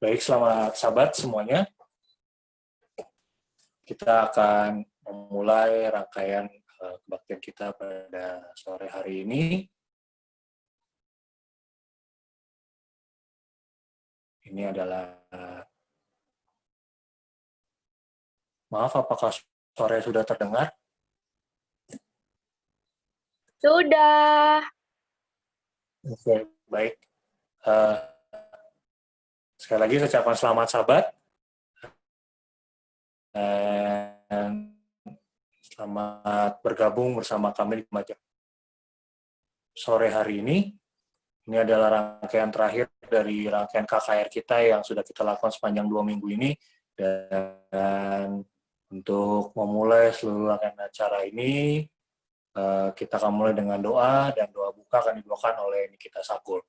Baik, selamat sahabat semuanya. Kita akan memulai rangkaian kebaktian kita pada sore hari ini. Ini adalah, maaf, apakah suara sudah terdengar? Sudah. Oke, baik. Sekali lagi saya ucapkan selamat sahabat. Dan selamat bergabung bersama kami di Majak. Sore hari ini adalah rangkaian terakhir dari rangkaian KKR kita yang sudah kita lakukan sepanjang 2 minggu ini. Dan untuk memulai seluruh rangkaian acara ini, kita akan mulai dengan doa, dan doa buka akan dibawakan oleh Nikita Sakul.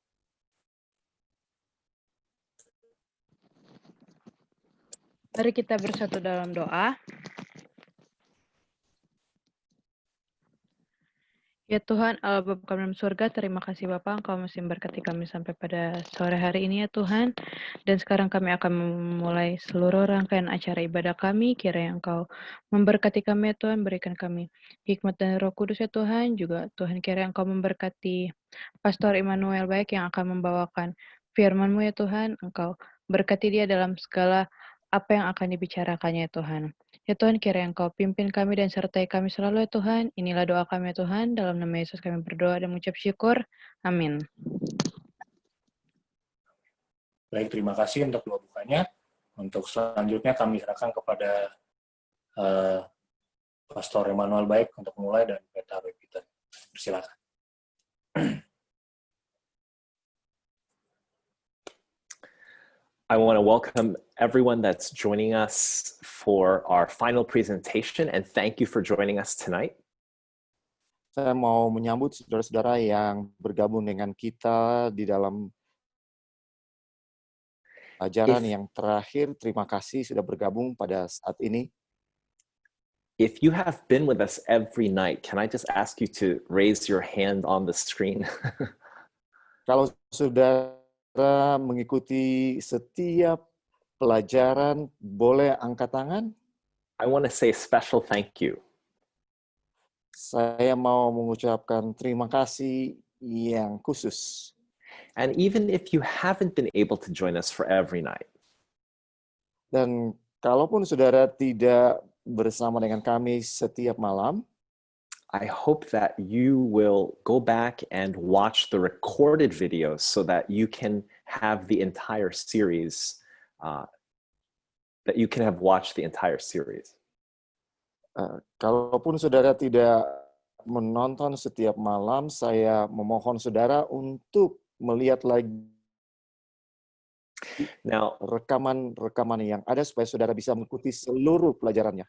Mari kita bersatu dalam doa. Ya Tuhan, Allah Bapa kami dalam surga, terima kasih Bapa, Engkau masih memberkati kami sampai pada sore hari ini ya Tuhan. Dan sekarang kami akan memulai seluruh rangkaian acara ibadah kami, kiranya Engkau memberkati kami ya Tuhan, berikan kami hikmat dan Roh Kudus ya Tuhan. Juga Tuhan kiranya Engkau memberkati Pastor Immanuel baik yang akan membawakan firman-Mu ya Tuhan. Engkau berkati dia dalam segala apa yang akan dibicarakannya ya Tuhan. Ya Tuhan, kiranya Engkau pimpin kami dan sertai kami selalu ya Tuhan. Inilah doa kami ya Tuhan. Dalam nama Yesus kami berdoa dan mengucap syukur. Amin. Baik, terima kasih untuk doa bukanya. Untuk selanjutnya kami serahkan kepada Pastor Immanuel baik untuk mulai dan Pendeta Roy Peter. Silakan. I want to welcome everyone that's joining us for our final presentation, and thank you for joining us tonight. Saya mau menyambut saudara-saudara yang bergabung dengan kita di dalam ajaran yang terakhir. Terima kasih sudah bergabung pada saat ini. If you have been with us every night, can I just ask you to raise your hand on the screen? Kalau saudara mengikuti setiap pelajaran, boleh angkat tangan? I want to say a special thank you. Saya mau mengucapkan terima kasih yang khusus. And even if you haven't been able to join us for every night, dan kalaupun saudara tidak bersama dengan kami setiap malam, I hope that you will go back and watch the recorded videos so that you can have the entire series, that you can have watched the entire series. Kalaupun saudara tidak menonton setiap malam, saya memohon saudara untuk melihat lagi Now, rekaman yang ada supaya saudara bisa mengikuti seluruh pelajarannya.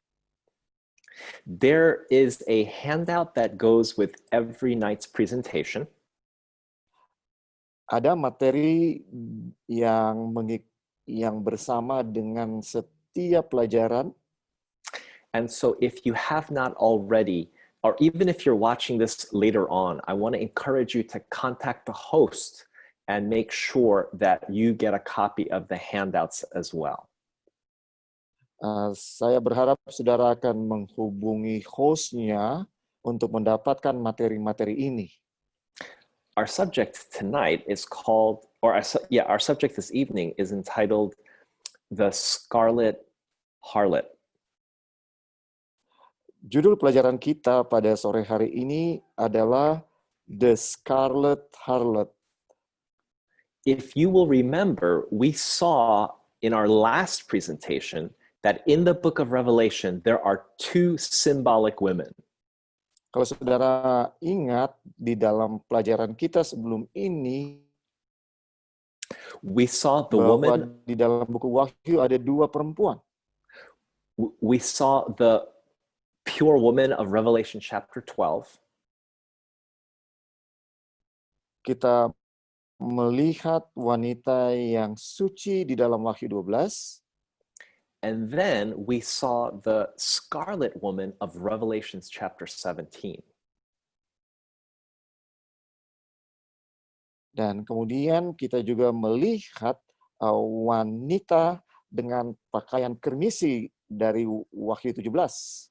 There is a handout that goes with every night's presentation. Ada materi yang bersama dengan setiap pelajaran. And so if you have not already, or even if you're watching this later on, I want to encourage you to contact the host and make sure that you get a copy of the handouts as well. Saya berharap saudara akan menghubungi hostnya untuk mendapatkan materi-materi ini. Our subject tonight is called, our subject this evening is entitled The Scarlet Harlot. Judul pelajaran kita pada sore hari ini adalah The Scarlet Harlot. If you will remember, we saw in our last presentation that in the book of Revelation, there are two symbolic women. Kalau saudara ingat, di dalam pelajaran kita sebelum ini, we saw the bahwa woman, di dalam buku Wahyu ada dua perempuan. we saw the pure woman of Revelation chapter 12. Kita melihat wanita yang suci di dalam Wahyu 12. And then we saw the scarlet woman of Revelations chapter 17. Dan kemudian kita juga melihat wanita dengan pakaian kermisi dari Wahyu 17.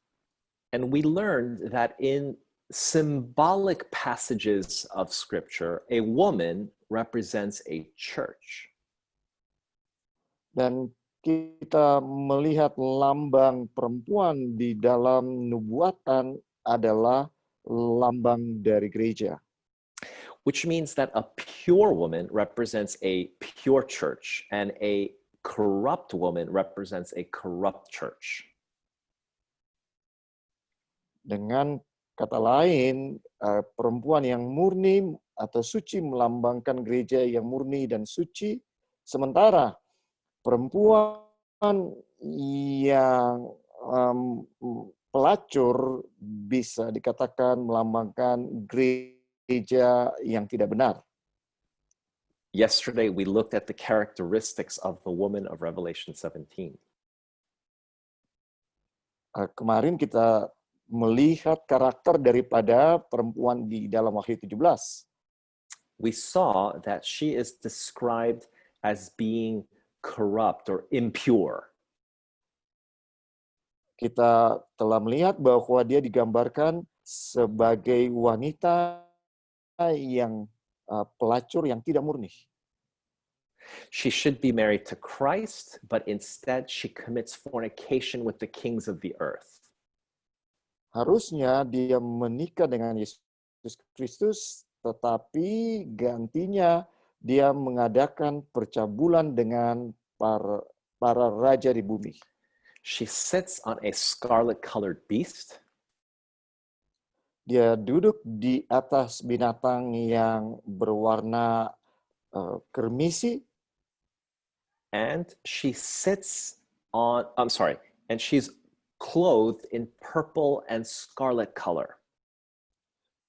And we learned that in symbolic passages of Scripture, a woman represents a church. Dan kita melihat lambang perempuan di dalam nubuatan adalah lambang dari gereja. Which means that a pure woman represents a pure church, and a corrupt woman represents a corrupt church. Dengan kata lain, perempuan yang murni atau suci melambangkan gereja yang murni dan suci, sementara perempuan yang pelacur bisa dikatakan melambangkan gereja yang tidak benar. Yesterday, we looked at the characteristics of the woman of Revelation 17. Kemarin kita melihat karakter daripada perempuan di dalam Wahyu 17. We saw that she is described as being corrupt or impure. Kita telah melihat bahwa dia digambarkan sebagai wanita yang pelacur yang tidak murni. She should be married to Christ, but instead she commits fornication with the kings of the earth. Harusnya dia menikah dengan Yesus Kristus, tetapi gantinya dia mengadakan percabulan dengan para raja di bumi. She sits on a scarlet-colored beast. Dia duduk di atas binatang yang berwarna kermisi. And she sits on, and she's clothed in purple and scarlet color.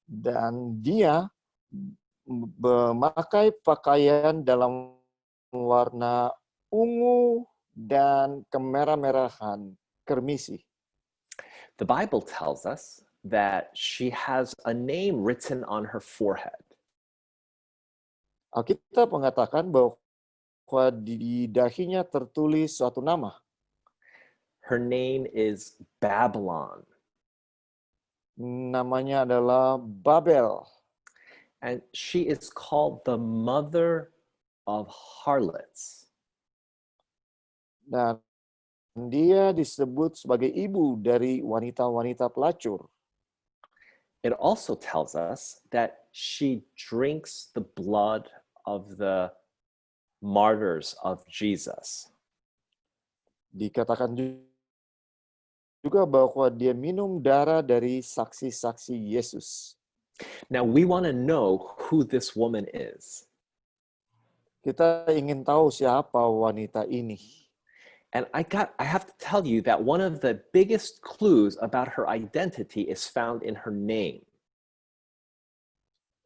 Dan dia memakai pakaian dalam warna ungu dan kemerah-merahan, kermisi. The Bible tells us that she has a name written on her forehead. Alkitab mengatakan bahwa di dahinya tertulis suatu nama. Her name is Babylon. Namanya adalah Babel. And she is called the mother of harlots. Dan dia disebut sebagai ibu dari wanita-wanita pelacur. It also tells us that she drinks the blood of the martyrs of Jesus. Dikatakan juga bahwa dia minum darah dari saksi-saksi Yesus. Now we want to know who this woman is. Kita ingin tahu siapa wanita ini. And I have to tell you that one of the biggest clues about her identity is found in her name.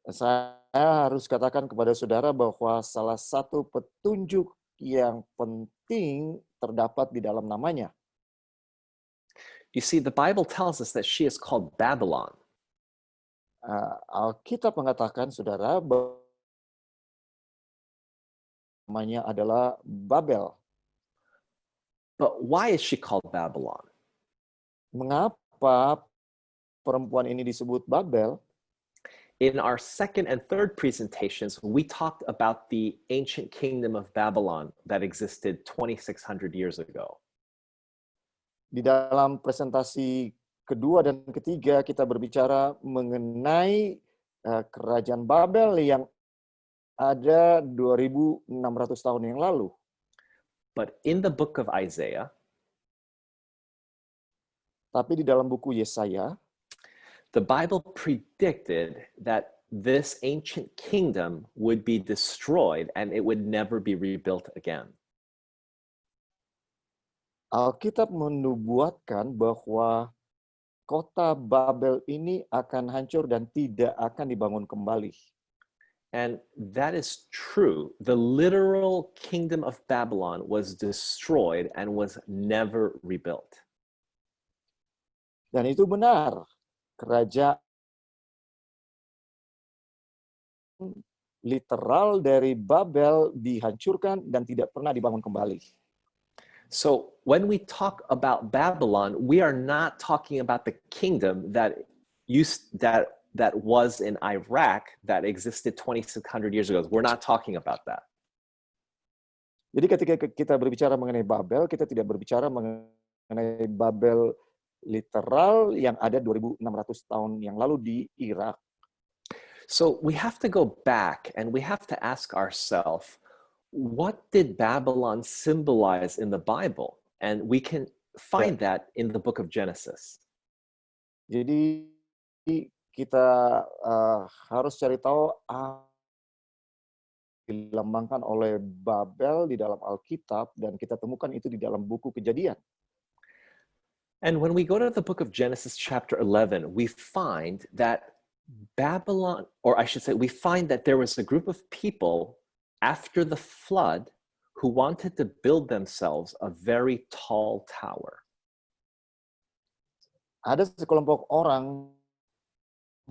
Saya harus katakan kepada saudara bahwa salah satu petunjuk yang penting terdapat di dalam namanya. You see, the Bible tells us that she is called Babylon. Alkitab mengatakan, saudara, bahwa namanya adalah Babel. But why is she called Babylon? Mengapa perempuan ini disebut Babel? In our second and third presentations, we talked about the ancient kingdom of Babylon that existed 2,600 years ago. Di dalam presentasi kedua dan ketiga, kita berbicara mengenai kerajaan Babel yang ada 2.600 tahun yang lalu. But in the book of Isaiah, tapi di dalam buku Yesaya, the Bible predicted that this ancient kingdom would be destroyed and it would never be rebuilt again. Alkitab menubuatkan bahwa kota Babel ini akan hancur dan tidak akan dibangun kembali. And that is true. The literal kingdom of Babylon was destroyed and was never rebuilt. Dan itu benar. Kerajaan literal dari Babel dihancurkan dan tidak pernah dibangun kembali. So when we talk about Babylon, we are not talking about the kingdom that was in Iraq that existed 2,600 years ago. We're not talking about that. Jadi ketika kita berbicara mengenai Babel, kita tidak berbicara mengenai Babel literal yang ada 2.600 tahun yang lalu di Irak. So we have to go back and we have to ask ourselves, what did Babylon symbolize in the Bible? And we can find that in the book of Genesis. Jadi kita harus cari tahu apa yang dilambangkan oleh Babel di dalam Alkitab, dan kita temukan itu di dalam buku Kejadian. And when we go to the book of Genesis chapter 11, we find that Babylon, or I should say, we find that there was a group of people after the flood who wanted to build themselves a very tall tower. Ada sekelompok orang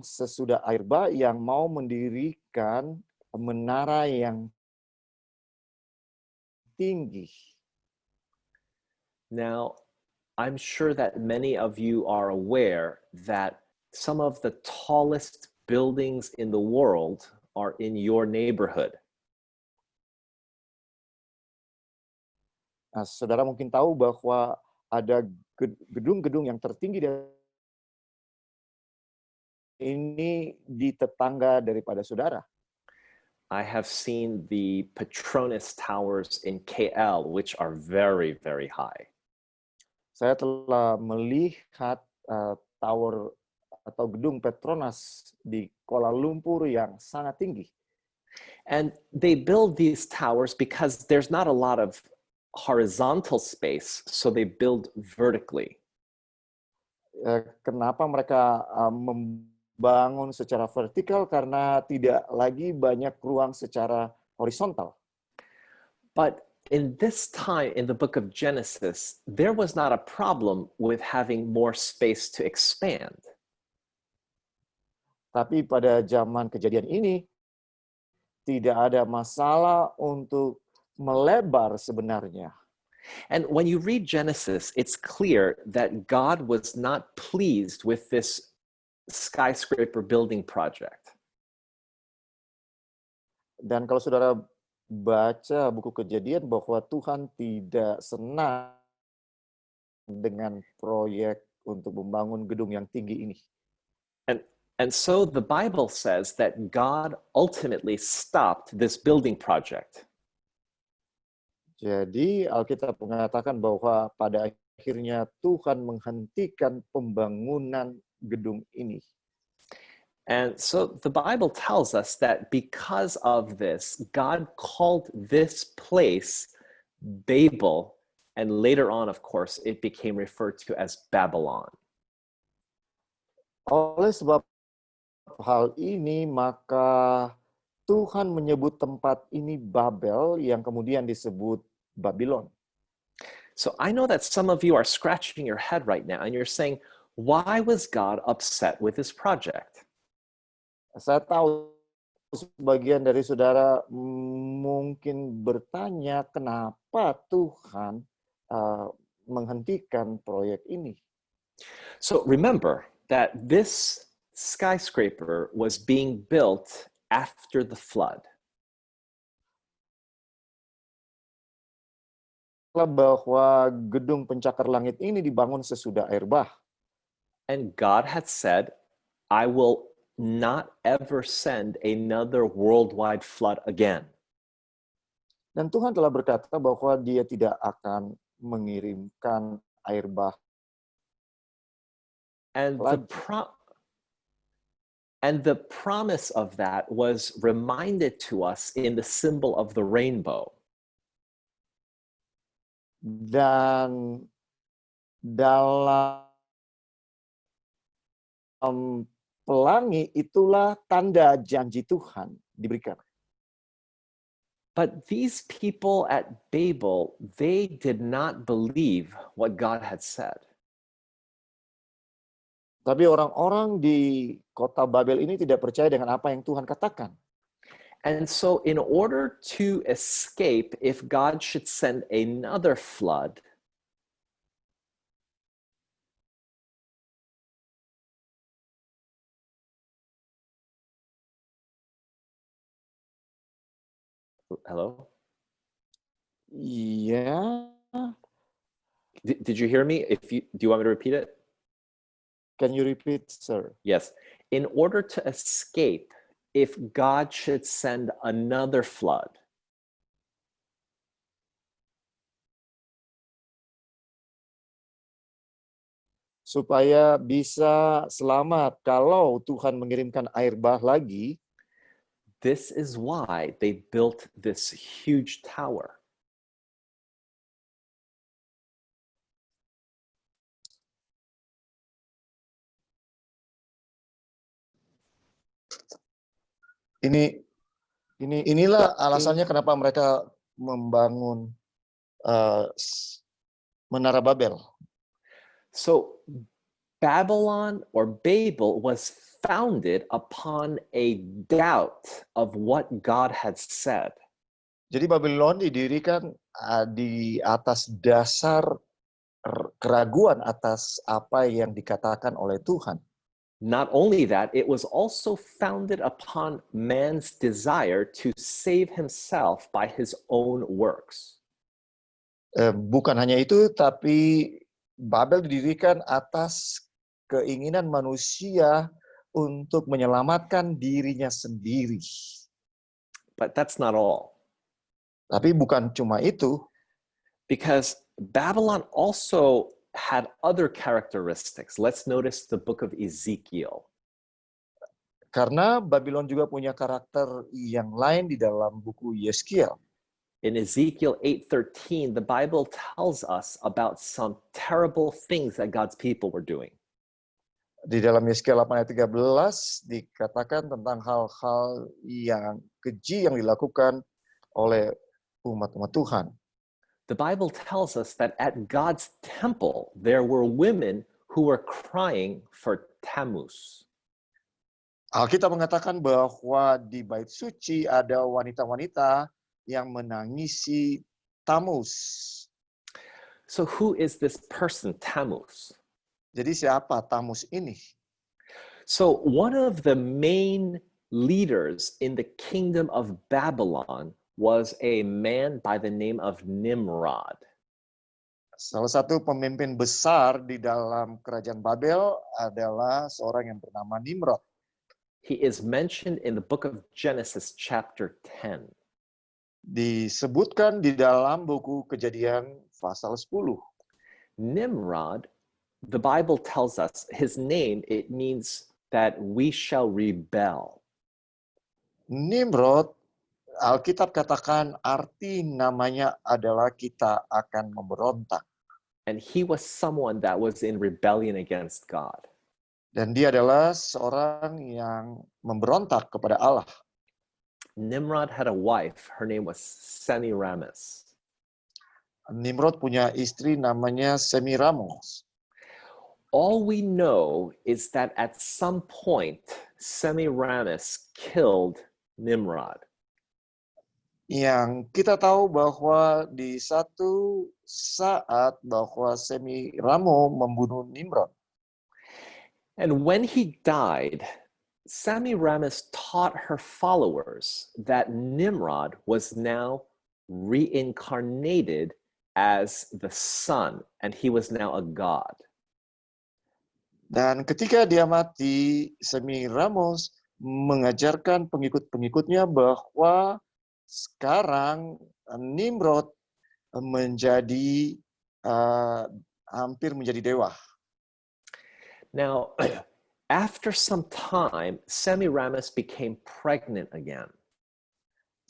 sesudah air bah yang mau mendirikan menara yang tinggi. Now, I'm sure that many of you are aware that some of the tallest buildings in the world are in your neighborhood. Nah, saudara mungkin tahu bahwa ada gedung-gedung yang tertinggi ini di tetangga daripada saudara. I have seen the Petronas Towers in KL, which are very, very high. Saya telah melihat tower atau gedung Petronas di Kuala Lumpur yang sangat tinggi. And they build these towers because there's not a lot of horizontal space, so they build vertically. Kenapa mereka membangun secara vertikal? Karena tidak lagi banyak ruang secara horizontal. But in this time in the book of Genesis, there was not a problem with having more space to expand. Tapi pada zaman Kejadian ini, tidak ada masalah untuk melebar sebenarnya. And when you read Genesis, it's clear that God was not pleased with this skyscraper building project. Dan kalau saudara baca buku Kejadian, bahwa Tuhan tidak senang dengan proyek untuk membangun gedung yang tinggi ini. And so the Bible says that God ultimately stopped this building project. Jadi Alkitab mengatakan bahwa pada akhirnya Tuhan menghentikan pembangunan gedung ini. And so the Bible tells us that because of this, God called this place Babel, and later on, of course, it became referred to as Babylon. Oleh sebab hal ini, maka Tuhan menyebut tempat ini Babel, yang kemudian disebut Babylon. So I know that some of you are scratching your head right now and you're saying, why was God upset with this project? Saya tahu sebagian dari saudara mungkin bertanya, kenapa Tuhan menghentikan proyek ini? So remember that this skyscraper was being built after the flood. Bahwa gedung pencakar langit ini dibangun sesudah air bah. And God had said, I will not ever send another worldwide flood again. Dan Tuhan telah berkata bahwa Dia tidak akan mengirimkan air bah. And the promise of that was reminded to us in the symbol of the rainbow. Dan dalam pelangi itulah tanda janji Tuhan diberikan. But these people at Babel, they did not believe what God had said. Tapi orang-orang di kota Babel ini tidak percaya dengan apa yang Tuhan katakan. And so, in order to escape, if God should send another flood, hello? Iya. Did you hear me? Do you want me to repeat it? Can you repeat, sir? Yes. In order to escape, if God should send another flood, Supaya bisa selamat kalau Tuhan mengirimkan air bah lagi, this is why they built this huge tower. inilah alasannya kenapa mereka membangun Menara Babel. So Babylon or Babel was founded upon a doubt of what God had said. Jadi Babylon didirikan di atas dasar keraguan atas apa yang dikatakan oleh Tuhan. Not only that, it was also founded upon man's desire to save himself by his own works. Bukan hanya itu, tapi Babel didirikan atas keinginan manusia untuk menyelamatkan dirinya sendiri. But that's not all. Tapi bukan cuma itu. Because Babylon also had other characteristics. Let's notice the book of Ezekiel. Karena Babylon juga punya karakter yang lain di dalam buku Yeskiel. In Ezekiel 8:13, the Bible tells us about some terrible things that God's people were doing. Di dalam Yeskiel 8 ayat 13 dikatakan tentang hal-hal yang keji yang dilakukan oleh umat-umat Tuhan. The Bible tells us that at God's temple, there were women who were crying for Tammuz. Alkitab mengatakan bahwa di bait suci ada wanita-wanita yang menangisi Tammuz. So who is this person, Tammuz? Jadi siapa Tammuz ini? So one of the main leaders in the kingdom of Babylon was a man by the name of Nimrod. Salah satu pemimpin besar di dalam kerajaan Babel adalah seorang yang bernama Nimrod. He is mentioned in the book of Genesis chapter 10. Disebutkan di dalam buku Kejadian pasal 10. Nimrod, the Bible tells us his name, it means that we shall rebel. Nimrod, Alkitab katakan arti namanya adalah kita akan memberontak. And he was someone that was in rebellion against God. Dan dia adalah seorang yang memberontak kepada Allah. Nimrod had a wife, her name was Semiramis. Nimrod punya istri namanya Semiramis. All we know is that at some point, Semiramis killed Nimrod. Yang kita tahu bahwa di satu saat bahwa Semiramis membunuh Nimrod. And when he died, Semiramis taught her followers that Nimrod was now reincarnated as the sun, and he was now a god. Dan ketika dia mati, Semiramis mengajarkan pengikut-pengikutnya bahwa sekarang Nimrod menjadi hampir menjadi dewa. Now, after some time, Semiramis became pregnant again.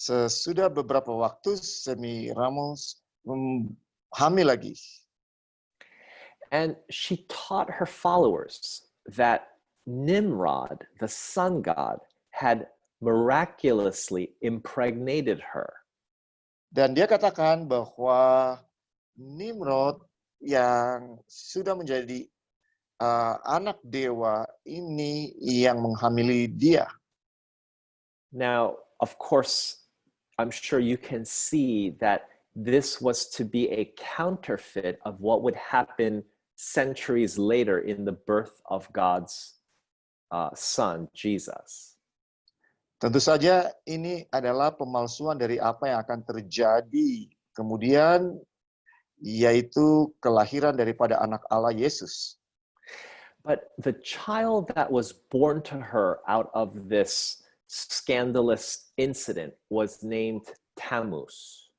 Sesudah beberapa waktu, Semiramis hamil lagi. And she taught her followers that Nimrod, the sun god, had miraculously impregnated her. Dan dia katakan bahwa Nimrod yang sudah menjadi anak dewa ini yang menghamili dia. Now, of course, I'm sure you can see that this was to be a counterfeit of what would happen centuries later in the birth of God's Son, Jesus. Tentu saja ini adalah pemalsuan dari apa yang akan terjadi kemudian, yaitu kelahiran daripada anak Allah Yesus. But the child that was born to her out of this scandalous incident was named Tammuz.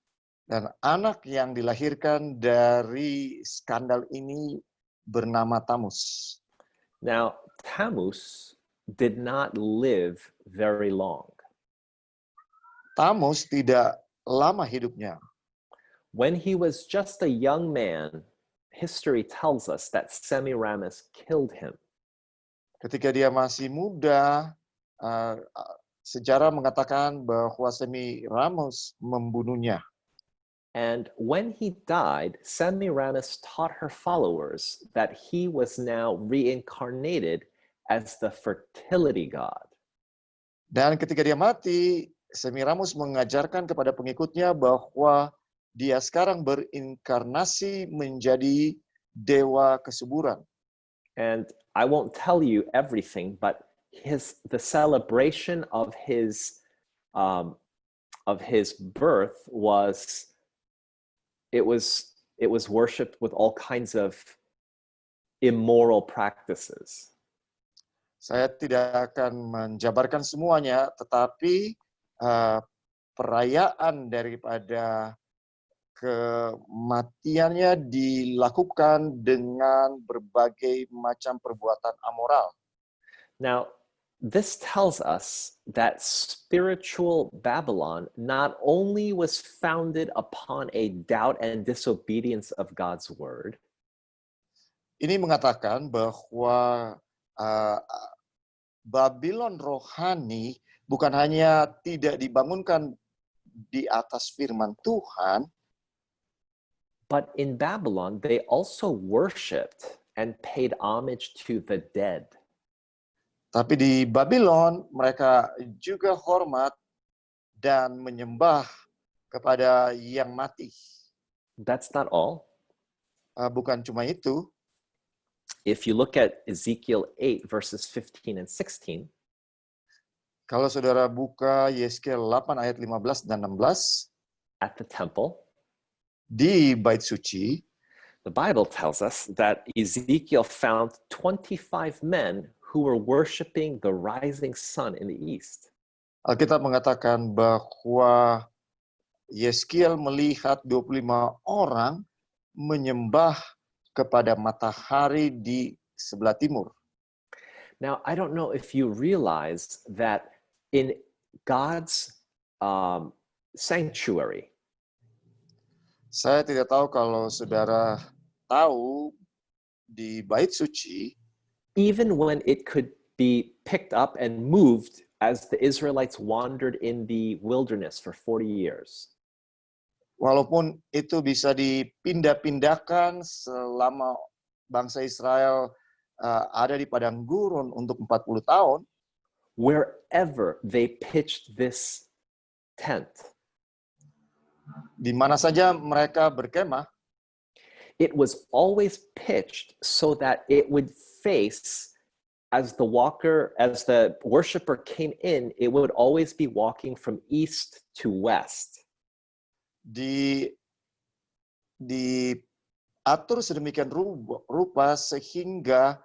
Dan anak yang dilahirkan dari skandal ini bernama Tamus. Now, Tammuz did not live very long. Tamus tidak lama hidupnya. When he was just a young man, history tells us that Semiramis killed him. Ketika dia masih muda, sejarah mengatakan bahwa Semiramis membunuhnya. And when he died, Semiramis taught her followers that he was now reincarnated as the fertility god. Dan ketika dia mati, Semiramis mengajarkan kepada pengikutnya bahwa dia sekarang berinkarnasi menjadi dewa kesuburan. And I won't tell you everything, but the celebration of his birth was worshipped with all kinds of immoral practices. Saya tidak akan menjabarkan semuanya, tetapi perayaan daripada kematiannya dilakukan dengan berbagai macam perbuatan amoral. Now, this tells us that spiritual Babylon not only was founded upon a doubt and disobedience of God's word, Ini mengatakan bahwa Babylon rohani bukan hanya tidak dibangunkan di atas firman Tuhan, but in Babylon, they also worshipped and paid homage to the dead. tapi di Babylon mereka juga hormat dan menyembah kepada yang mati. That's not all. Bukan cuma itu. If you look at Ezekiel 8, verses 15 and 16, Kalau saudara buka Yeskel 8 ayat 15 dan 16, at the temple, di bait suci, the Bible tells us that Ezekiel found 25 men who were worshiping the rising sun in the east. Alkitab mengatakan bahwa Yeskel melihat 25 orang menyembah kepada matahari di sebelah timur. Now, I don't know if you realize that in God's sanctuary, Saya tidak tahu kalau saudara tahu di bait suci, even when it could be picked up and moved as the Israelites wandered in the wilderness for 40 years, walaupun itu bisa dipindah-pindahkan selama bangsa Israel ada di padang gurun untuk 40 tahun, wherever they pitched this tent, di mana saja mereka berkemah, it was always pitched so that it would face, as the worshiper came in, it would always be walking from east to west. diatur sedemikian rupa sehingga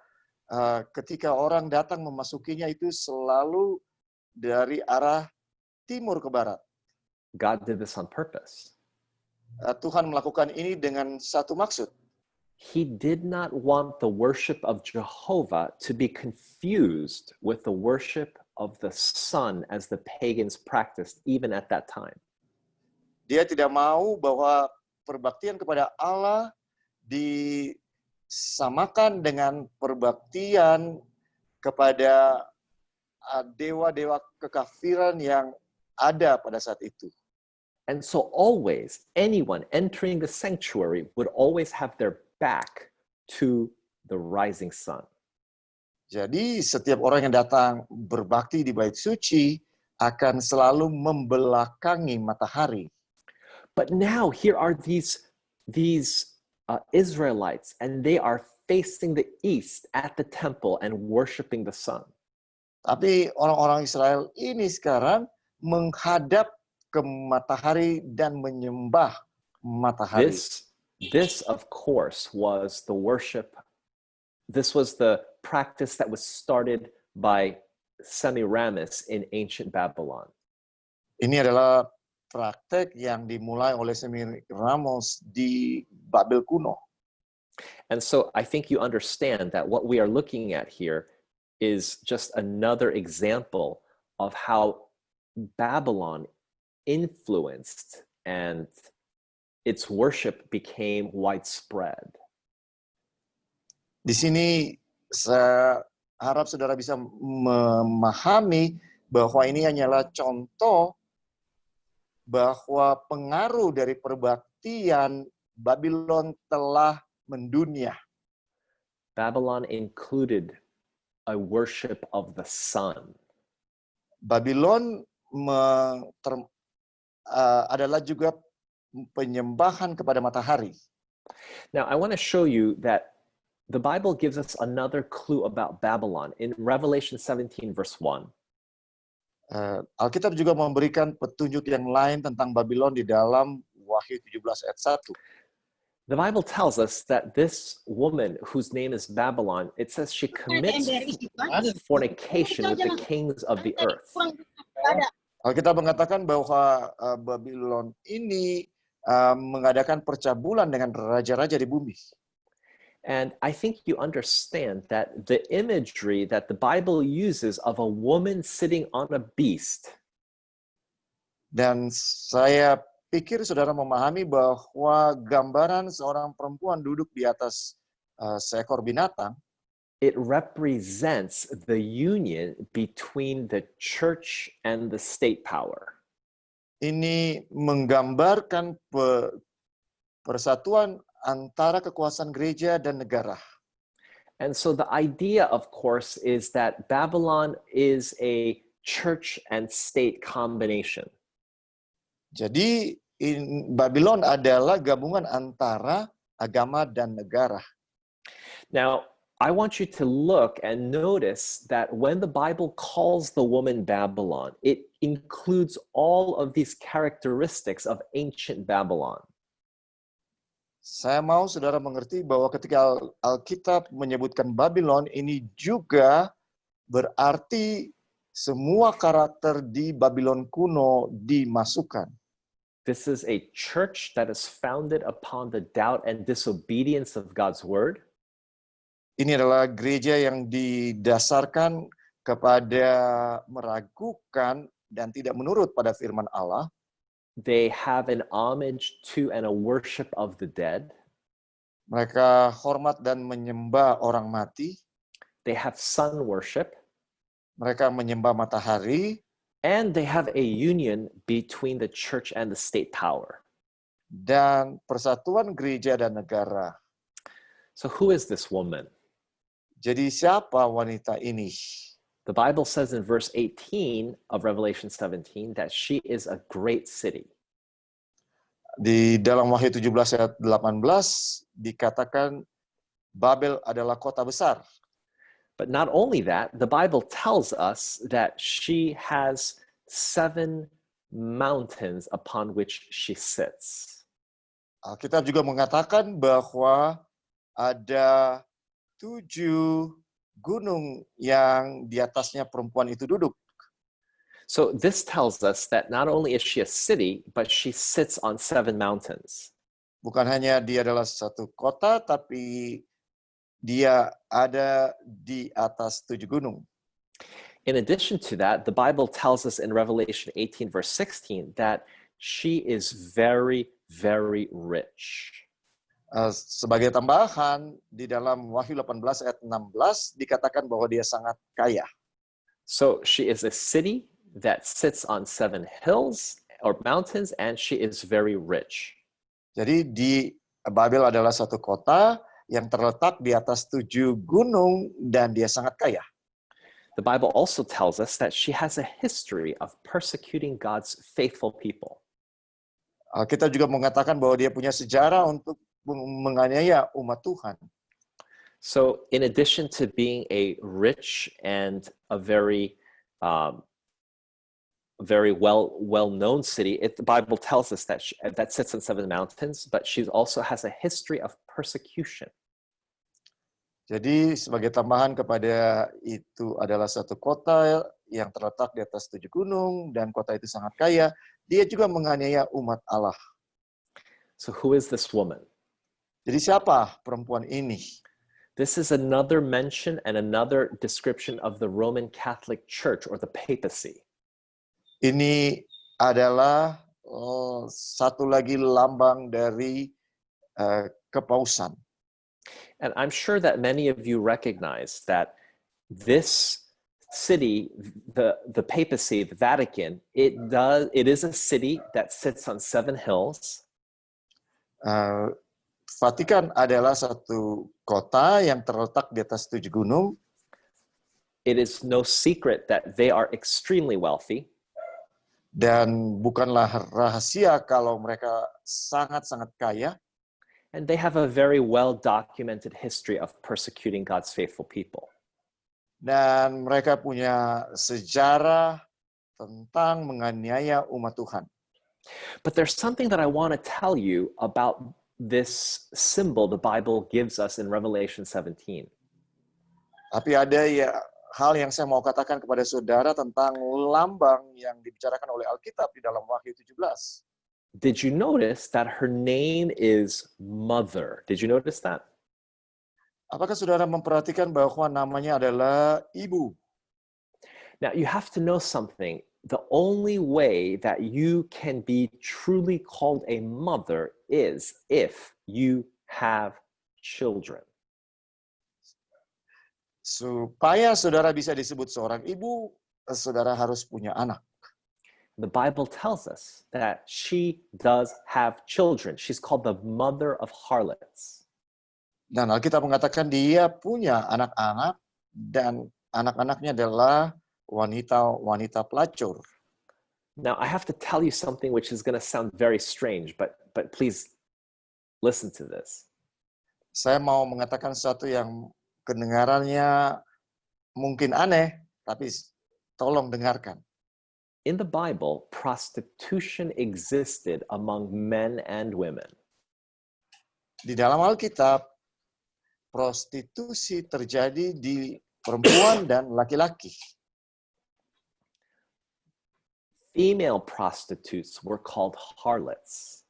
ketika orang datang memasukinya itu selalu dari arah timur ke barat. God did this on purpose. Tuhan melakukan ini dengan satu maksud. He did not want the worship of Jehovah to be confused with the worship of the sun as the pagans practiced even at that time. Dia tidak mau bahwa perbaktian kepada Allah disamakan dengan perbaktian kepada dewa-dewa kekafiran yang ada pada saat itu. And so always, anyone entering the sanctuary would always have their back to the rising sun. Jadi setiap orang yang datang berbakti di bait suci, akan selalu membelakangi matahari. But now here are these Israelites, and they are facing the east at the temple and worshiping the sun. Tapi orang-orang Israel ini sekarang menghadap ke matahari dan menyembah matahari. This of course was the worship. This was the practice that was started by Semiramis in ancient Babylon. Ini adalah praktek yang dimulai oleh Semiramis di Babel kuno. And so I think you understand that what we are looking at here is just another example of how Babylon influenced and its worship became widespread. Di sini saya harap saudara bisa memahami bahwa ini hanyalah contoh bahwa pengaruh dari perbaktian Babylon telah mendunia. Babylon included a worship of the sun. Babylon adalah juga penyembahan kepada matahari. Now, I want to show you that the Bible gives us another clue about Babylon in Revelation 17, verse 1. Alkitab juga memberikan petunjuk yang lain tentang Babylon di dalam Wahyu 17 ayat 1. The Bible tells us that this woman whose name is Babylon, it says she commits fornication with the kings of the earth. Alkitab mengatakan bahwa Babylon ini mengadakan percabulan dengan raja-raja di bumi. And I think you understand that the imagery that the Bible uses of a woman sitting on a beast. Dan saya pikir saudara memahami bahwa gambaran seorang perempuan duduk di atas seekor binatang, it represents the union between the church and the state power. Ini menggambarkan persatuan antara kekuasaan gereja dan negara. And so the idea, of course, is that Babylon is a church and state combination. Jadi Babylon adalah gabungan antara agama dan negara. Now, I want you to look and notice that when the Bible calls the woman Babylon, it includes all of these characteristics of ancient Babylon. Saya mau saudara mengerti bahwa ketika Alkitab menyebutkan Babylon, ini juga berarti semua karakter di Babylon kuno dimasukkan. This is a church that is founded upon the doubt and disobedience of God's word. Ini adalah gereja yang didasarkan kepada meragukan dan tidak menurut pada firman Allah. They have an homage to and a worship of the dead. Mereka hormat dan menyembah orang mati. They have sun worship. Mereka menyembah matahari. And they have a union between the church and the state power. Dan persatuan gereja dan negara. So who is this woman? Jadi siapa wanita ini? The Bible says in verse 18 of Revelation 17 that she is a great city. Di dalam Wahyu 17 ayat 18 dikatakan Babel adalah kota besar. But not only that, the Bible tells us that she has 7 mountains upon which she sits. Alkitab juga mengatakan bahwa ada 7 gunung yang di atasnya perempuan itu duduk. So this tells us that not only is she a city, but she sits on 7 mountains. Bukan hanya dia adalah satu kota, tapi dia ada di atas 7 gunung. In addition to that, the Bible tells us in Revelation 18, verse 16, that she is very, very rich. Sebagai tambahan, di dalam Wahyu 18 ayat 16 dikatakan bahwa dia sangat kaya. So she is a city that sits on 7 hills or mountains, and she is very rich. Jadi di Babel adalah satu kota yang terletak di atas 7 gunung dan dia sangat kaya. The Bible also tells us that she has a history of persecuting God's faithful people. Alkitab juga mengatakan bahwa dia punya sejarah untuk menganiaya umat Tuhan. So, in addition to being a rich and a very well-known city, the Bible tells us that that sits on 7 mountains, but she also has a history of persecution. Jadi sebagai tambahan kepada itu adalah satu kota yang terletak di atas 7 gunung dan kota itu sangat kaya. Dia juga menganiaya umat Allah. So, who is this woman? Jadi siapa perempuan ini? This is another mention and another description of the Roman Catholic Church or the papacy. Ini adalah satu lagi lambang dari kepausan. And I'm sure that many of you recognize that this city, the papacy, the Vatican, it is a city that sits on 7 hills. Vatikan adalah satu kota yang terletak di atas 7 gunung. It is no secret that they are extremely wealthy. Dan bukanlah rahasia kalau mereka sangat-sangat kaya. And they have a very well-documented history of persecuting God's faithful people. Dan mereka punya sejarah tentang menganiaya umat Tuhan. But there's something that I want to tell you about this symbol the Bible gives us in Revelation 17. Tapi ada hal yang saya mau katakan kepada saudara tentang lambang yang dibicarakan oleh Alkitab di dalam Wahyu 17. Did you notice that her name is Mother? Did you notice that? Apakah saudara memperhatikan bahwa namanya adalah Ibu? Now, you have to know something. The only way that you can be truly called a mother is if you have children. Supaya saudara bisa disebut seorang ibu, saudara harus punya anak. The Bible tells us that she does have children. She's called the mother of harlots. Dan Alkitab mengatakan dia punya anak-anak dan anak-anaknya adalah wanita-wanita pelacur. Now, I have to tell you something which is going to sound very strange, but please listen to this. Saya mau mengatakan sesuatu yang kedengarannya mungkin aneh, tapi tolong dengarkan. In the Bible, prostitution existed among men and women. Di dalam Alkitab, prostitusi terjadi di perempuan dan laki-laki. Female prostitutes were called harlots.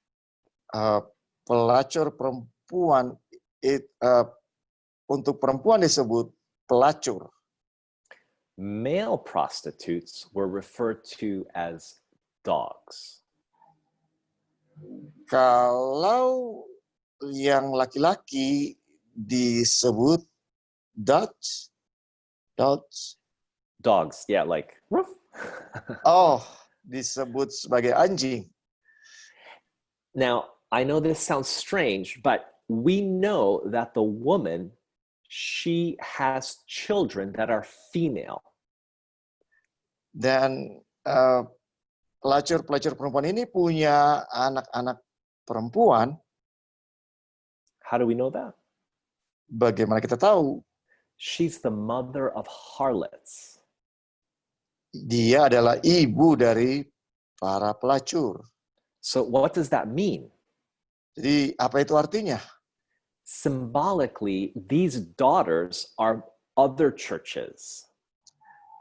Pelacur perempuan, untuk perempuan disebut pelacur. Male prostitutes were referred to as dogs. Kalau yang laki-laki disebut dogs. Dogs, yeah, like woof. Oh, disebut sebagai anjing. Now, I know this sounds strange, but we know that the woman, she has children that are female. Dan pelacur-pelacur perempuan ini punya anak-anak perempuan. How do we know that? Bagaimana kita tahu? She's the mother of harlots. Dia adalah ibu dari para pelacur. So what does that mean? Jadi apa itu artinya? Symbolically, these daughters are other churches.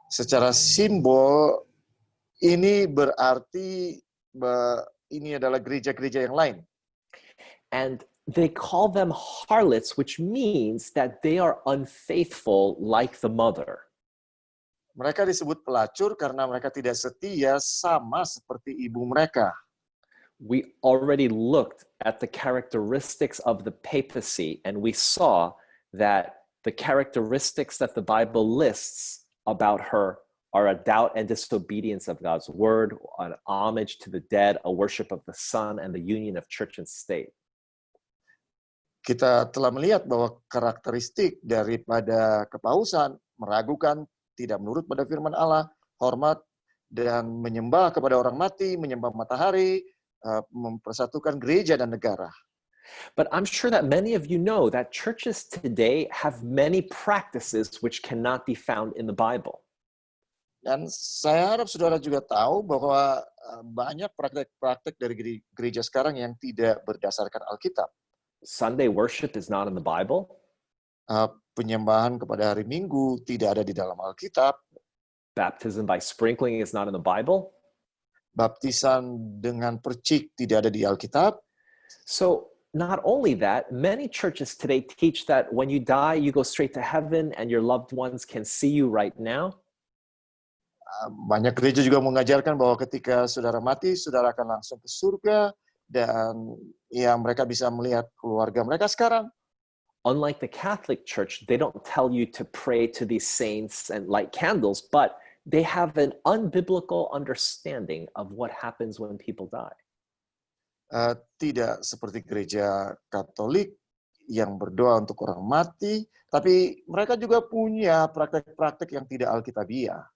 Secara simbol ini berarti ini adalah gereja-gereja yang lain. And they call them harlots, which means that they are unfaithful like the mother. Mereka disebut pelacur karena mereka tidak setia sama seperti ibu mereka. We already looked at the characteristics of the papacy, and we saw that the characteristics that the Bible lists about her are a doubt and disobedience of God's word, an homage to the dead, a worship of the Son, and the union of church and state. Kita telah melihat bahwa karakteristik daripada kepausan meragukan tidak menurut pada firman Allah, hormat dan menyembah kepada orang mati, menyembah matahari, mempersatukan gereja dan negara. But I'm sure that many of you know that churches today have many practices which cannot be found in the Bible. Dan saya harap saudara juga tahu bahwa banyak praktek-praktek dari gereja sekarang yang tidak berdasarkan Alkitab. Sunday worship is not in the Bible. Penyembahan kepada hari Minggu tidak ada di dalam Alkitab. Baptism by sprinkling is not in the Bible. Baptisan dengan percik tidak ada di Alkitab. So not only that, many churches today teach that when you die, you go straight to heaven and your loved ones can see you right now. Banyak gereja juga mengajarkan bahwa ketika saudara mati, saudara akan langsung ke surga dan ya mereka bisa melihat keluarga mereka sekarang. Unlike the Catholic Church, they don't tell you to pray to these saints and light candles, but they have an unbiblical understanding of what happens when people die. Tidak seperti gereja Katolik yang berdoa untuk orang mati, tapi mereka juga punya praktek-praktek yang tidak alkitabiah.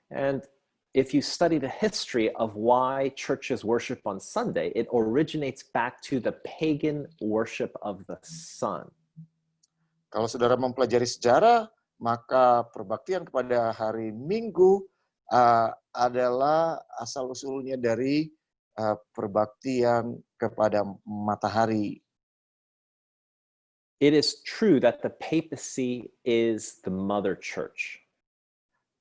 And if you study the history of why churches worship on Sunday, it originates back to the pagan worship of the sun. Kalau saudara mempelajari sejarah, maka perbaktian kepada hari Minggu adalah asal-usulnya dari perbaktian kepada matahari. It is true that the papacy is the mother church.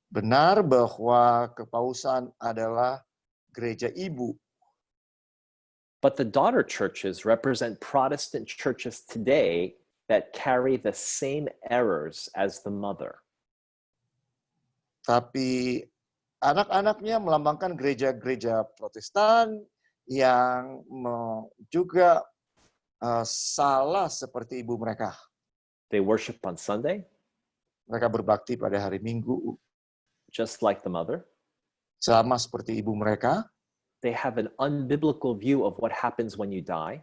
Benar bahwa kepausan adalah gereja ibu. But the daughter churches represent Protestant churches today that carry the same errors as the mother. Tapi anak-anaknya melambangkan gereja-gereja Protestan yang juga salah seperti ibu mereka. They worship on Sunday, Mereka berbakti pada hari Minggu, just like the mother. sama seperti ibu mereka. They have an unbiblical view of what happens when you die.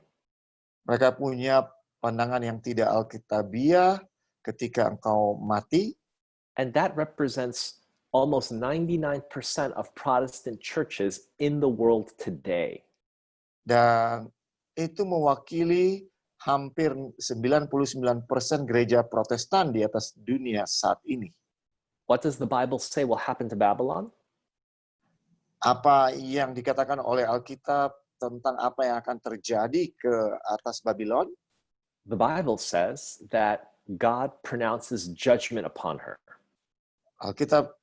Mereka punya pandangan yang tidak alkitabiah ketika engkau mati. And that represents almost 99% of Protestant churches in the world today. Dan itu mewakili hampir 99% gereja Protestan di atas dunia saat ini. What does the Bible say will happen to Babylon? Apa yang dikatakan oleh Alkitab tentang apa yang akan terjadi ke atas Babylon? The Bible says that God pronounces judgment upon her. Alkitab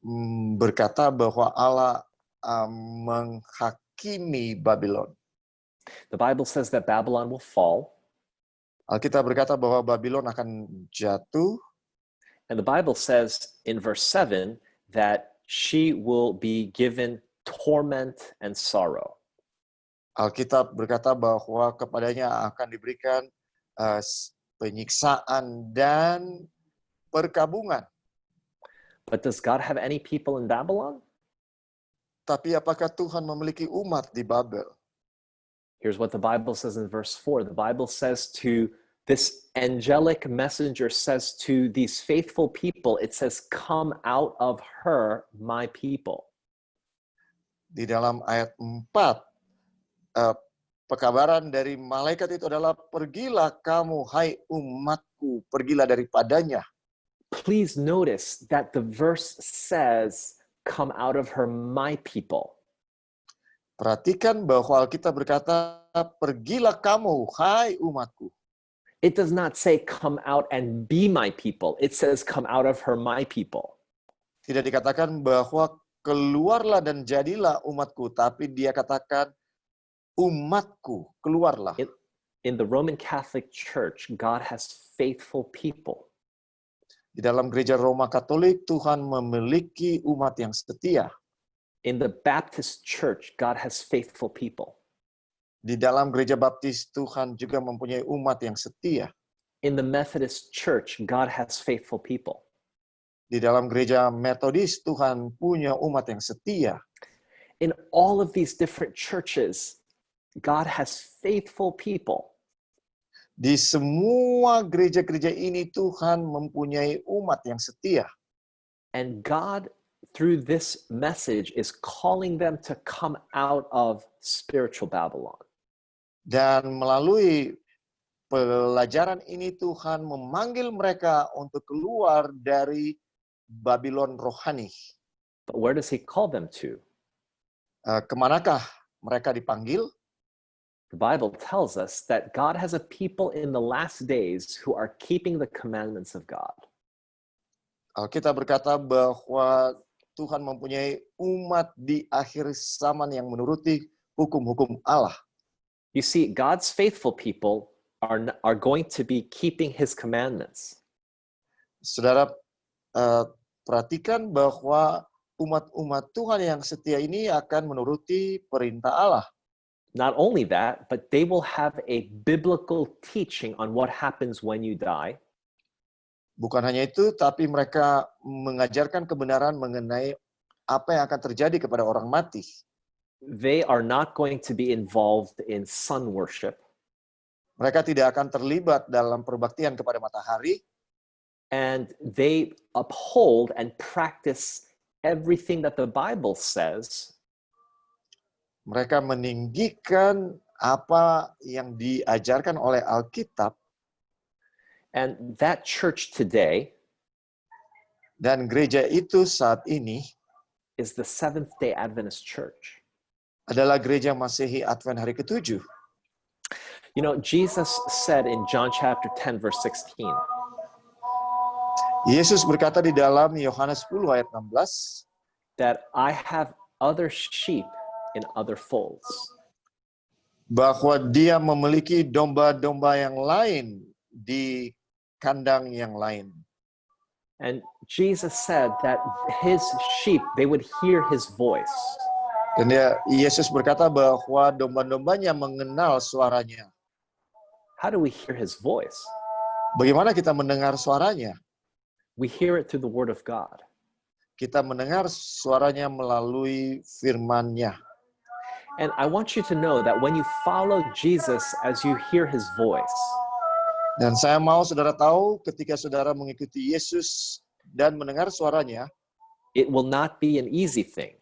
berkata bahwa Allah menghakimi Babylon. The Bible says that Babylon will fall. Alkitab berkata bahwa Babylon akan jatuh. And the Bible says in verse 7 that she will be given torment and sorrow. Alkitab berkata bahwa kepadanya akan diberikan penyiksaan dan perkabungan. But does God have any people in Babylon? Tapi apakah Tuhan memiliki umat di Babel? Here's what the Bible says in verse 4. The Bible says to this angelic messenger says to these faithful people, it says, "Come out of her, my people." Di dalam ayat 4, pekabaran dari malaikat itu adalah, pergilah kamu, hai umatku, pergilah daripadanya. Please notice that the verse says, "Come out of her, my people." Perhatikan bahwa Alkitab berkata, pergilah kamu, hai umatku. It does not say, "Come out and be my people." It says, "Come out of her, my people." Tidak dikatakan bahwa keluarlah dan jadilah umatku, tapi dia katakan umatku, keluarlah. In the Roman Catholic Church, God has faithful people. Di dalam gereja Roma Katolik, Tuhan memiliki umat yang setia. In the Baptist Church, God has faithful people. Di dalam gereja Baptis, Tuhan juga mempunyai umat yang setia. In the Methodist Church, God has faithful people. Di dalam gereja Metodis, Tuhan punya umat yang setia. In all of these different churches, God has faithful people. Di semua gereja-gereja ini, Tuhan mempunyai umat yang setia. And God, through this message, is calling them to come out of spiritual Babylon. Dan melalui pelajaran ini Tuhan memanggil mereka untuk keluar dari Babylon rohani. But where does he call them to? Kemanakah mereka dipanggil? The Bible tells us that God has a people in the last days who are keeping the commandments of God. Alkitab berkata bahwa Tuhan mempunyai umat di akhir zaman yang menuruti hukum-hukum Allah. You see, God's faithful people are going to be keeping his commandments. Saudara, perhatikan bahwa umat-umat Tuhan yang setia ini akan menuruti perintah Allah. Not only that, but they will have a biblical teaching on what happens when you die. Bukan hanya itu, tapi mereka mengajarkan kebenaran mengenai apa yang akan terjadi kepada orang mati. They are not going to be involved in sun worship. Mereka tidak akan terlibat dalam perbaktian kepada matahari. And they uphold and practice everything that the Bible says. Mereka meninggikan apa yang diajarkan oleh Alkitab. And that church today Dan gereja itu saat ini is the Seventh-day Adventist Church. adalah gereja Masehi Advent hari ke-7. You know, Jesus said in John chapter 10, verse 16, Yesus berkata di dalam Yohanes 10 ayat 16, that I have other sheep in other folds. bahwa dia memiliki domba-domba yang lain di kandang yang lain. And Jesus said that his sheep, they would hear his voice. Dan Yesus berkata bahwa domba-dombanya mengenal suaranya. How do we hear his voice? Bagaimana kita mendengar suaranya? We hear it through the word of God. Kita mendengar suaranya melalui firman-Nya. And I want you to know that when you follow Jesus as you hear his voice, Dan saya mau saudara tahu ketika saudara mengikuti Yesus dan mendengar suaranya, it will not be an easy thing.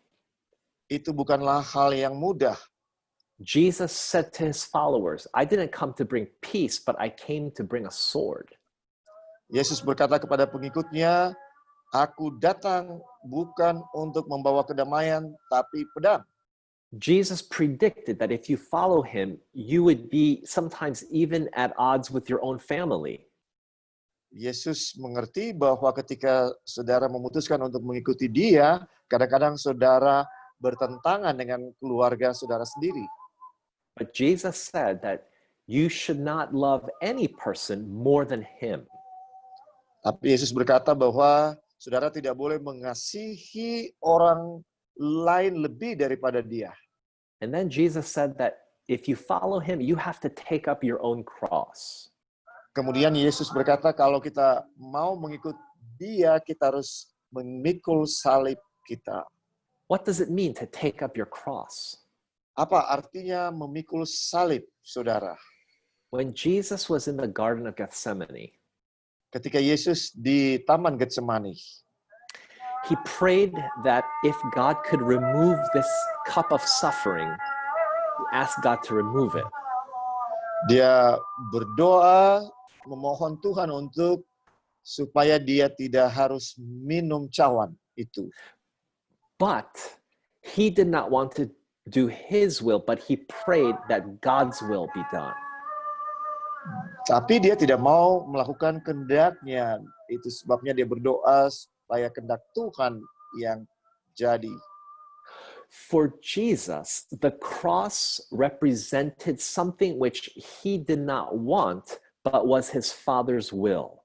itu bukanlah hal yang mudah. Jesus said to his followers, I didn't come to bring peace, but I came to bring a sword. Yesus berkata kepada pengikutnya, aku datang bukan untuk membawa kedamaian, tapi pedang. Jesus predicted that if you follow him, you would be sometimes even at odds with your own family. Yesus mengerti bahwa ketika saudara memutuskan untuk mengikuti dia, kadang-kadang saudara bertentangan dengan keluarga saudara sendiri. But Jesus said that you should not love any person more than him. Tapi Yesus berkata bahwa saudara tidak boleh mengasihi orang lain lebih daripada dia. And then Jesus said that if you follow him, you have to take up your own cross. Kemudian Yesus berkata kalau kita mau mengikut dia, kita harus memikul salib kita. What does it mean to take up your cross? Apa artinya memikul salib, saudara? When Jesus was in the Garden of Gethsemane, Ketika Yesus di Taman Getsemani, he prayed that if God could remove this cup of suffering, he asked God to remove it. dia berdoa memohon Tuhan untuk supaya dia tidak harus minum cawan itu. But he did not want to do his will, but he prayed that God's will be done. Tapi dia tidak mau melakukan kehendaknya. Itu sebabnya dia berdoa supaya kehendak Tuhan yang jadi. For Jesus, the cross represented something which he did not want, but was his Father's will.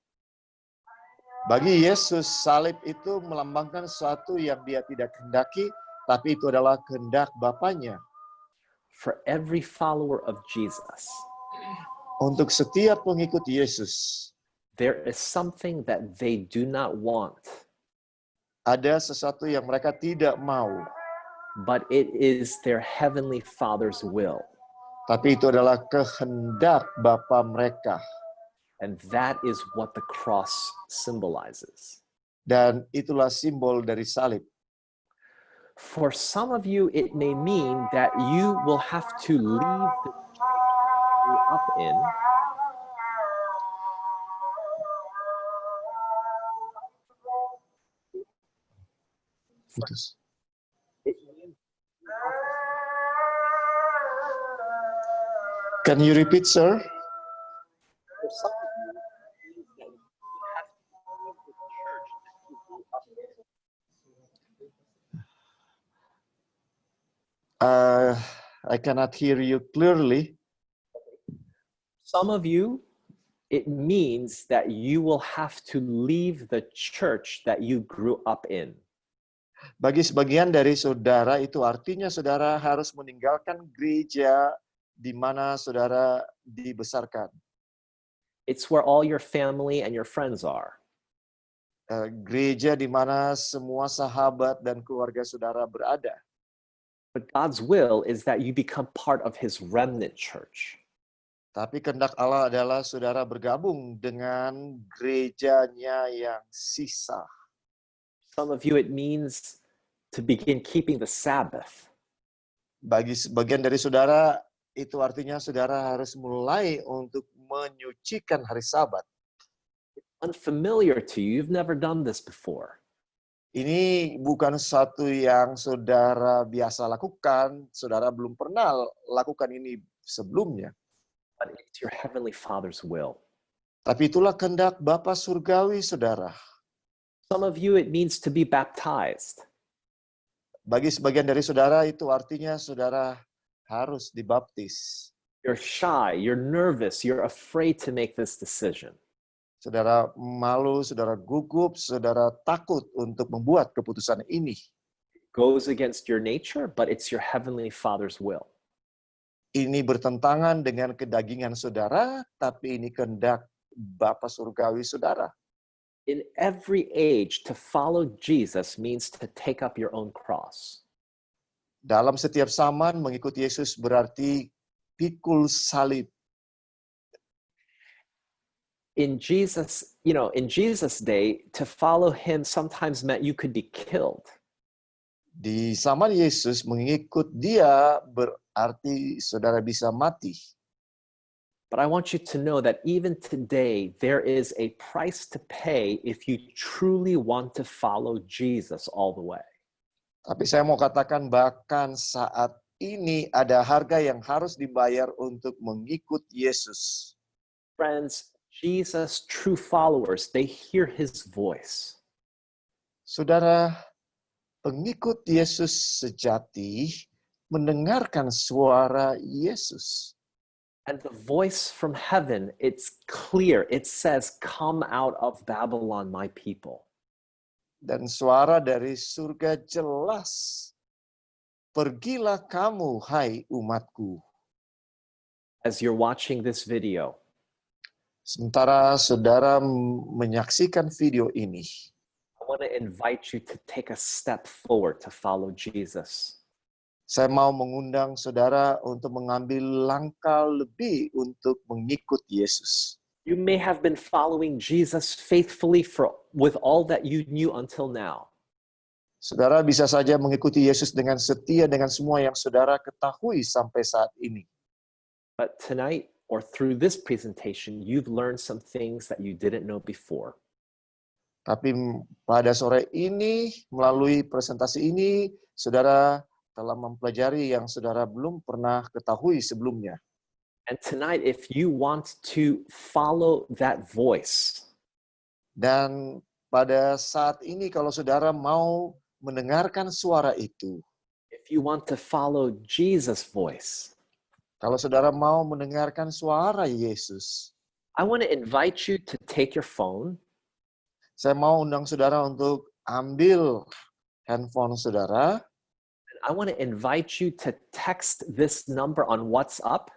Bagi Yesus, salib itu melambangkan sesuatu yang dia tidak kehendaki, tapi itu adalah kehendak Bapanya. For every follower of Jesus, Untuk setiap pengikut Yesus, there is something that they do not want, ada sesuatu yang mereka tidak mau, but it is their heavenly Father's will. tapi itu adalah kehendak Bapa mereka. And that is what the cross symbolizes. Dan itulah simbol dari salib. For some of you, it may mean that you will have to leave the church you grew up in Putus. Can you repeat, sir? for some of you, it means that you will have to leave the church that you grew up in. I cannot hear you clearly. Some of you, it means that you will have to leave the church that you grew up in. Bagi sebagian dari saudara, itu artinya saudara harus meninggalkan gereja di mana saudara dibesarkan. It's where all your family and your friends are. Gereja di mana semua sahabat dan keluarga saudara berada. But God's will is that you become part of his remnant church. Tapi kehendak Allah adalah saudara bergabung dengan gerejanya yang sisa. Some of you, it means to begin keeping the Sabbath. Bagi sebagian dari saudara, itu artinya saudara harus mulai untuk menyucikan hari Sabat. Unfamiliar to you, you've never done this before. Ini bukan satu yang saudara biasa lakukan, saudara belum pernah lakukan ini sebelumnya. But it's your heavenly Father's will. Tapi itulah kehendak Bapa Surgawi, saudara. Some of you, it means to be baptized. Bagi sebagian dari saudara, itu artinya saudara harus dibaptis. You're shy, you're nervous, you're afraid to make this decision. Saudara malu, saudara gugup, saudara takut untuk membuat keputusan ini. It goes against your nature, but it's your heavenly Father's will. Ini bertentangan dengan kedagingan saudara, tapi ini kehendak Bapa Surgawi saudara. In every age, to follow Jesus means to take up your own cross. Dalam setiap zaman, mengikuti Yesus berarti pikul salib. In Jesus' day, to follow him sometimes meant you could be killed. Di zaman Yesus, mengikut dia berarti saudara bisa mati. But I want you to know that even today, there is a price to pay if you truly want to follow Jesus all the way. Tapi saya mau katakan bahkan saat ini ada harga yang harus dibayar untuk mengikut Yesus. Friends, Jesus' true followers, they hear his voice. Saudara, pengikut Yesus sejati mendengarkan suara Yesus. And the voice from heaven, it's clear. It says, "Come out of Babylon, my people." Dan suara dari surga jelas, "Pergilah kamu, hai umatku." As you're watching this video, Sementara saudara menyaksikan video ini, I want to invite you to take a step forward to follow Jesus. saya mau mengundang saudara untuk mengambil langkah lebih untuk mengikut Yesus. You may have been following Jesus faithfully with all that you knew until now. Saudara bisa saja mengikuti Yesus dengan setia dengan semua yang saudara ketahui sampai saat ini. But tonight, or through this presentation, you've learned some things that you didn't know before. Tapi pada sore ini, melalui presentasi ini, saudara telah mempelajari yang saudara belum pernah ketahui sebelumnya. And tonight, if you want to follow that voice, Dan pada saat ini kalau saudara mau mendengarkan suara itu, if you want to follow Jesus' voice, kalau saudara mau mendengarkan suara Yesus, I want to invite you to take your phone saya mau undang saudara untuk ambil handphone saudara. I want to invite you to text this number on WhatsApp.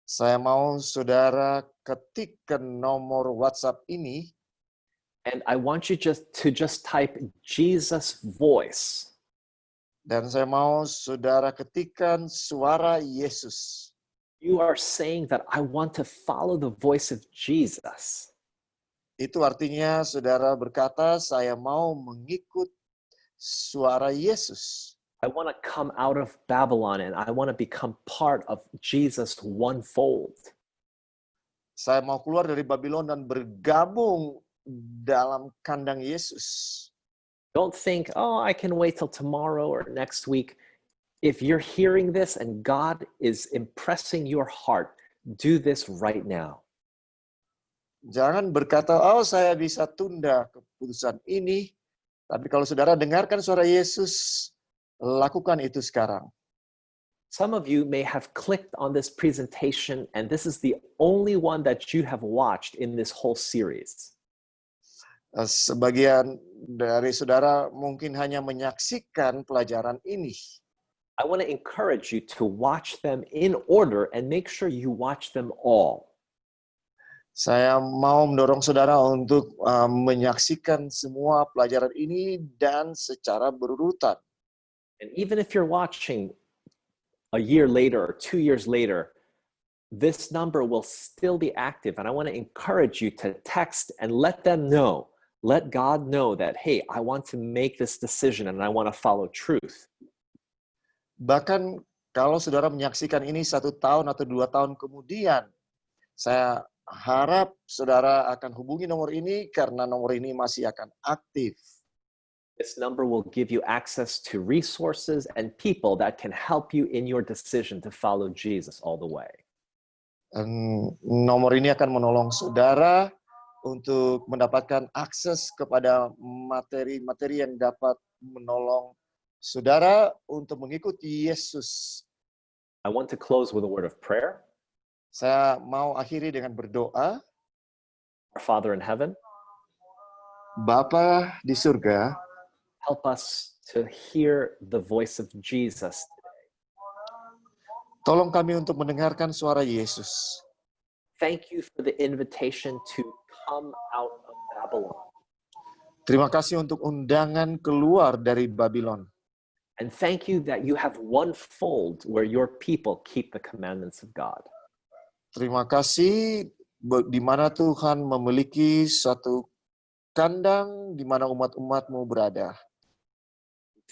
Saya mau saudara ketikkan nomor WhatsApp ini. And I want you just type Jesus voice. Dan saya mau saudara ketikkan suara Yesus. You are saying that I want to follow the voice of Jesus. Itu artinya saudara berkata, saya mau mengikut suara Yesus. I want to come out of Babylon and I want to become part of Jesus onefold. Saya mau keluar dari Babylon dan bergabung dalam kandang Yesus. Don't think, oh, I can wait till tomorrow or next week. If you're hearing this and God is impressing your heart, do this right now. Jangan berkata, oh saya bisa tunda keputusan ini. Tapi kalau saudara dengarkan suara Yesus, lakukan itu sekarang. Some of you may have clicked on this presentation and this is the only one that you have watched in this whole series. Sebagian dari saudara mungkin hanya menyaksikan pelajaran ini. I want to encourage you to watch them in order and make sure you watch them all. Saya mau mendorong saudara untuk menyaksikan semua pelajaran ini dan secara berurutan. And even if you're watching a year later or 2 years later, this number will still be active. And I want to encourage you to text and let them know, let God know that, hey, I want to make this decision and I want to follow truth. Bahkan kalau saudara menyaksikan ini 1 tahun atau 2 tahun kemudian, saya harap saudara akan hubungi nomor ini karena nomor ini masih akan aktif. This number will give you access to resources and people that can help you in your decision to follow Jesus all the way. Nomor ini akan menolong saudara untuk mendapatkan akses kepada materi-materi yang dapat menolong saudara untuk mengikuti Yesus. I want to close with a word of prayer. Saya mau akhiri dengan berdoa. Our Father in heaven, Bapa di surga, help us to hear the voice of Jesus. tolong kami untuk mendengarkan suara Yesus. Thank you for the invitation to come out of Babylon. Terima kasih untuk undangan keluar dari Babylon. And thank you that you have one fold where your people keep the commandments of God. Terima kasih di mana Tuhan memiliki suatu kandang di mana umat-umat-Mu berada.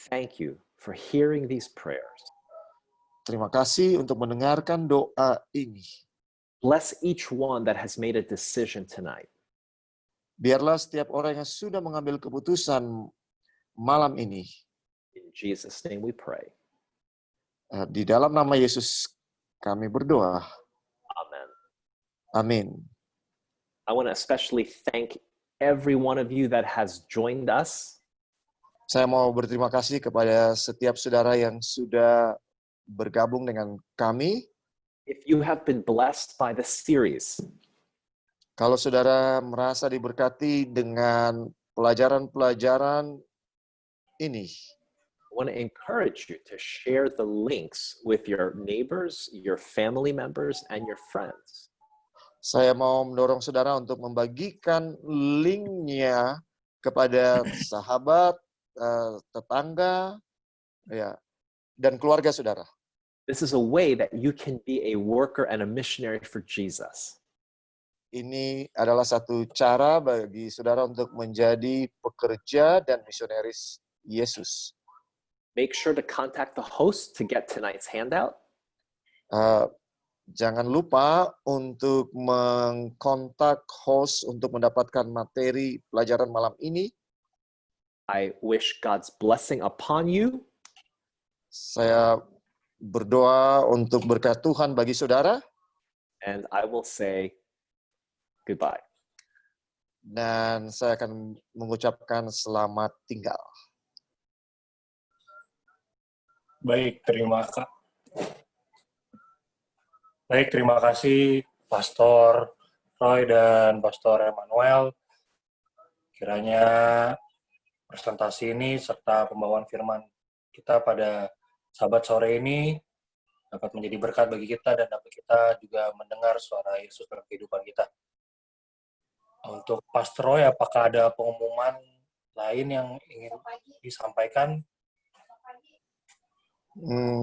Thank you for hearing these prayers. Terima kasih untuk mendengarkan doa ini. Bless each one that has made a decision tonight. Biarlah setiap orang yang sudah mengambil keputusan malam ini, In Jesus' name we pray. di dalam nama Yesus kami berdoa. Amen. Amin. I want to especially thank every one of you that has joined us. Saya mau berterima kasih kepada setiap saudara yang sudah bergabung dengan kami. If you have been blessed by the series, Kalau saudara merasa diberkati dengan pelajaran-pelajaran ini, I want to encourage you to share the links with your neighbors, your family members, and your friends. saya mau mendorong saudara untuk membagikan linknya kepada sahabat, tetangga, ya, dan keluarga saudara. This is a way that you can be a worker and a missionary for Jesus. Ini adalah satu cara bagi saudara untuk menjadi pekerja dan misionaris Yesus. Make sure to contact the host to get tonight's handout. Jangan lupa untuk mengkontak host untuk mendapatkan materi pelajaran malam ini. I wish God's blessing upon you. Saya berdoa untuk berkat Tuhan bagi saudara. And I will say goodbye. Dan saya akan mengucapkan selamat tinggal. Baik, terima kasih Pastor Roy dan Pastor Emmanuel. Kiranya presentasi ini serta pembawaan firman kita pada sahabat sore ini dapat menjadi berkat bagi kita dan dapat kita juga mendengar suara Yesus dalam kehidupan kita. Untuk Pastor Roy, apakah ada pengumuman lain yang ingin disampaikan?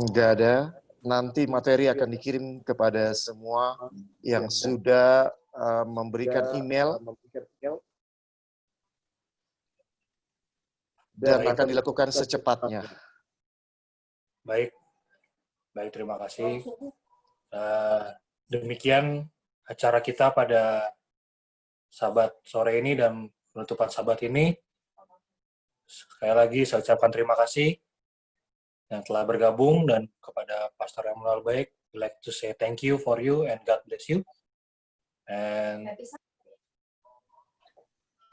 Nggak ada. Nanti materi akan dikirim kepada semua yang sudah memberikan email dan akan dilakukan secepatnya. Baik, terima kasih. Demikian acara kita pada Sabat sore ini dan penutupan Sabat ini. Sekali lagi saya ucapkan terima kasih yang telah bergabung, dan kepada Pastor Emanuel Baik, we'd like to say thank you for you and God bless you. And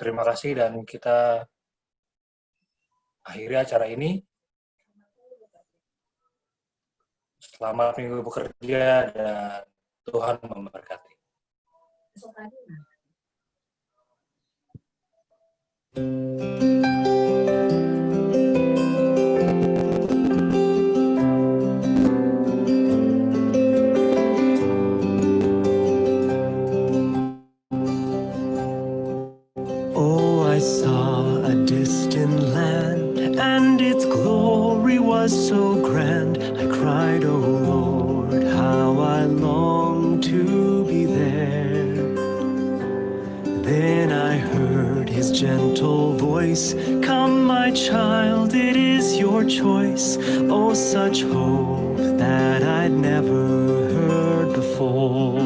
terima kasih, dan kita akhiri acara ini. Selamat minggu bekerja dan Tuhan memberkati. Oh, I saw a distant land, and its glory was so grand. I cried, oh Lord, how I long to be there. Then I heard his gentle voice, "Come, my child, it is your choice." Oh, such hope that I'd never heard before.